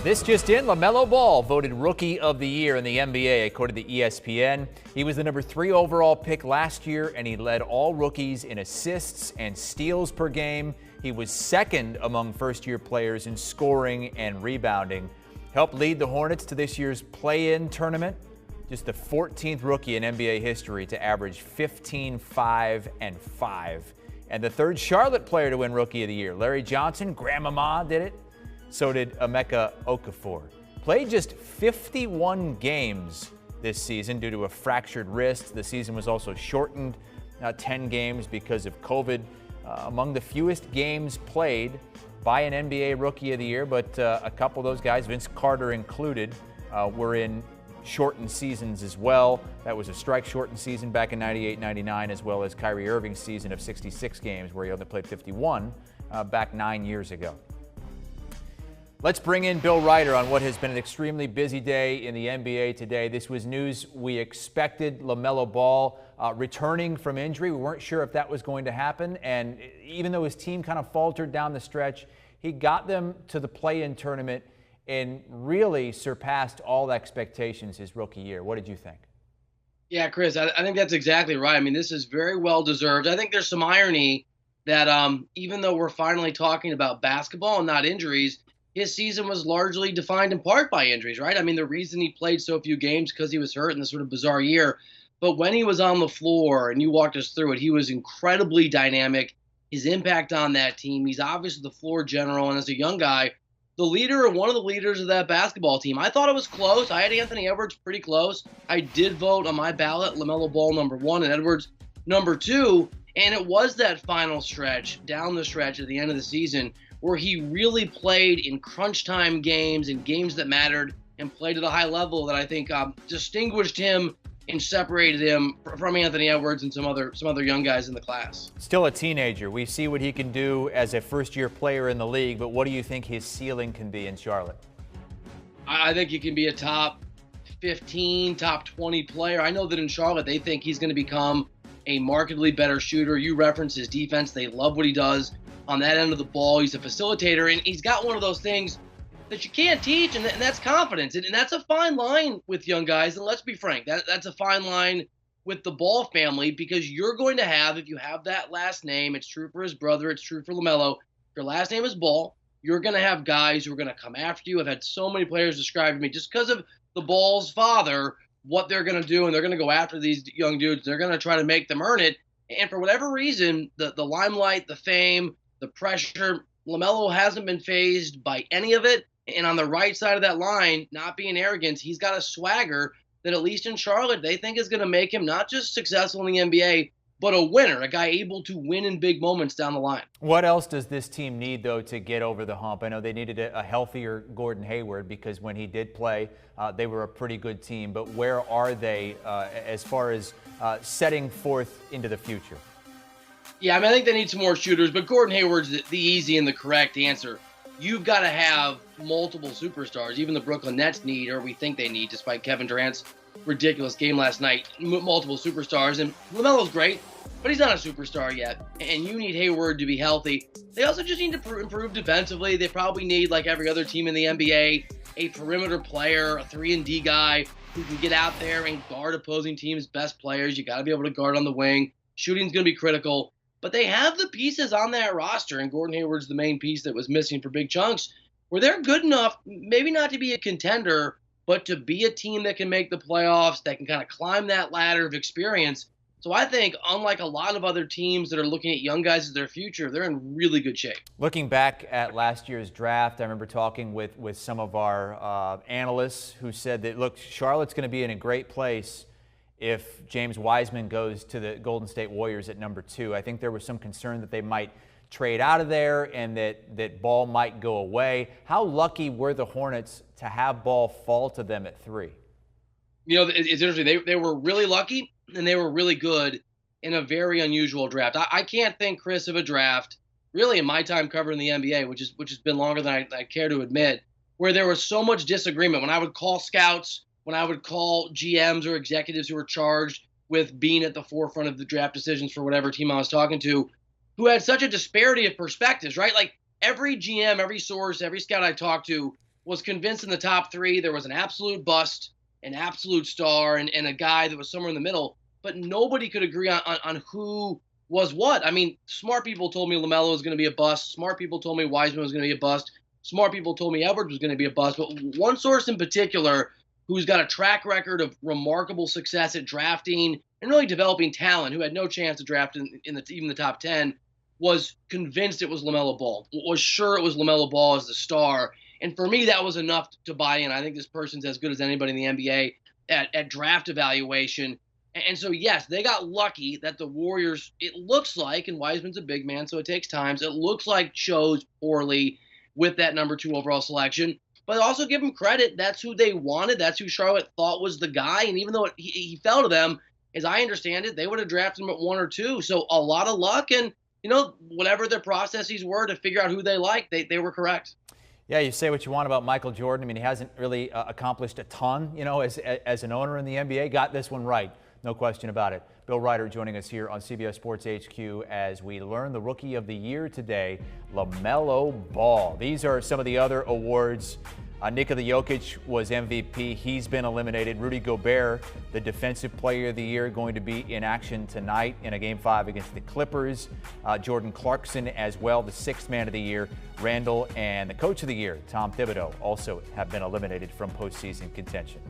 This just in, LaMelo Ball voted Rookie of the Year in the NBA, according to ESPN. He was the number 3 overall pick last year, and he led all rookies in assists and steals per game. He was second among first-year players in scoring and rebounding. Helped lead the Hornets to this year's play-in tournament. Just the 14th rookie in NBA history to average 15, 5, and 5. And the third Charlotte player to win Rookie of the Year. Larry Johnson, Grandmama did it. So did Emeka Okafor. Played just 51 games this season due to a fractured wrist. The season was also shortened, 10 games because of COVID. Among the fewest games played by an NBA Rookie of the Year, but a couple of those guys, Vince Carter included, were in shortened seasons as well. That was a strike-shortened season back in 98-99, as well as Kyrie Irving's season of 66 games, where he only played 51 back 9 years ago. Let's bring in Bill Reiter on what has been an extremely busy day in the NBA today. This was news we expected. LaMelo Ball returning from injury. We weren't sure if that was going to happen. And even though his team kind of faltered down the stretch, he got them to the play-in tournament and really surpassed all expectations his rookie year. What did you think? Yeah, Chris, I think that's exactly right. I mean, this is very well deserved. I think there's some irony that even though we're finally talking about basketball and not injuries, his season was largely defined in part by injuries, right? I mean, the reason he played so few games because he was hurt in this sort of bizarre year. But when he was on the floor, and you walked us through it, he was incredibly dynamic. His impact on that team, he's obviously the floor general, and as a young guy, the leader and one of the leaders of that basketball team. I thought it was close. I had Anthony Edwards pretty close. I did vote on my ballot LaMelo Ball number 1 and Edwards number 2. And it was that final stretch, down the stretch at the end of the season, where he really played in crunch time games and games that mattered and played at a high level that I think distinguished him and separated him from Anthony Edwards and some other young guys in the class. Still a teenager. We see what he can do as a first-year player in the league, but what do you think his ceiling can be in Charlotte? I think he can be a top 15, top 20 player. I know that in Charlotte they think he's going to become a markedly better shooter. You reference his defense. They love what he does on that end of the ball. He's a facilitator, and he's got one of those things that you can't teach, and that's confidence. And that's a fine line with young guys, and let's be frank, that's a fine line with the Ball family, because you're going to have, if you have that last name, it's true for his brother, it's true for LaMelo, if your last name is Ball, you're going to have guys who are going to come after you. I've had so many players describe to me, just because of the Ball's father, what they're going to do, and they're going to go after these young dudes. They're going to try to make them earn it. And for whatever reason, the limelight, the fame, the pressure, LaMelo hasn't been fazed by any of it. And on the right side of that line, not being arrogant, he's got a swagger that, at least in Charlotte, they think is going to make him not just successful in the NBA, but a winner, a guy able to win in big moments down the line. What else does this team need, though, to get over the hump? I know they needed a healthier Gordon Hayward, because when he did play, they were a pretty good team. But where are they as far as setting forth into the future? Yeah, I mean, I think they need some more shooters, but Gordon Hayward's the easy and the correct answer. You've got to have multiple superstars. Even the Brooklyn Nets need, or we think they need, despite Kevin Durant's ridiculous game last night, multiple superstars. And LaMelo's great, but he's not a superstar yet. And you need Hayward to be healthy. They also just need to improve defensively. They probably need, like every other team in the NBA, a perimeter player, a 3-and-D guy who can get out there and guard opposing teams' best players. You got to be able to guard on the wing. Shooting's going to be critical. But they have the pieces on that roster, and Gordon Hayward's the main piece that was missing for big chunks, where they're good enough, maybe not to be a contender, but to be a team that can make the playoffs, that can kind of climb that ladder of experience. So I think, unlike a lot of other teams that are looking at young guys as their future, they're in really good shape. Looking back at last year's draft, I remember talking with some of our analysts who said that, look, Charlotte's going to be in a great place if James Wiseman goes to the Golden State Warriors at number 2. I think there was some concern that they might trade out of there and that Ball might go away. How lucky were the Hornets to have Ball fall to them at 3? You know, it's interesting. They were really lucky, and they were really good in a very unusual draft. I can't think, Chris, of a draft, really in my time covering the NBA, which has been longer than I care to admit, where there was so much disagreement. When I would call scouts, when I would call GMs or executives who were charged with being at the forefront of the draft decisions for whatever team I was talking to, who had such a disparity of perspectives, right? Like every GM, every source, every scout I talked to was convinced in the top three there was an absolute bust, an absolute star, and a guy that was somewhere in the middle. But nobody could agree on who was what. I mean, smart people told me LaMelo was going to be a bust. Smart people told me Wiseman was going to be a bust. Smart people told me Edwards was going to be a bust. But one source in particular who's got a track record of remarkable success at drafting and really developing talent, who had no chance to draft even the top 10, was convinced it was LaMelo Ball, was sure it was LaMelo Ball as the star. And for me, that was enough to buy in. I think this person's as good as anybody in the NBA at draft evaluation. And so, yes, they got lucky that the Warriors, it looks like, and Wiseman's a big man, so it takes time, it looks like chose poorly with that number 2 overall selection. But also give them credit. That's who they wanted. That's who Charlotte thought was the guy. And even though he fell to them, as I understand it, they would have drafted him at 1 or 2. So a lot of luck. And, whatever their processes were to figure out who they liked, they were correct. Yeah, you say what you want about Michael Jordan. I mean, he hasn't really accomplished a ton, as an owner in the NBA. Got this one right. No question about it. Bill Reiter joining us here on CBS Sports HQ as we learn the Rookie of the Year today, LaMelo Ball. These are some of the other awards. Nikola Jokic was MVP. He's been eliminated. Rudy Gobert, the Defensive Player of the Year, going to be in action tonight in a Game 5 against the Clippers. Jordan Clarkson as well, the 6th Man of the Year. Randall and the Coach of the Year, Tom Thibodeau, also have been eliminated from postseason contention.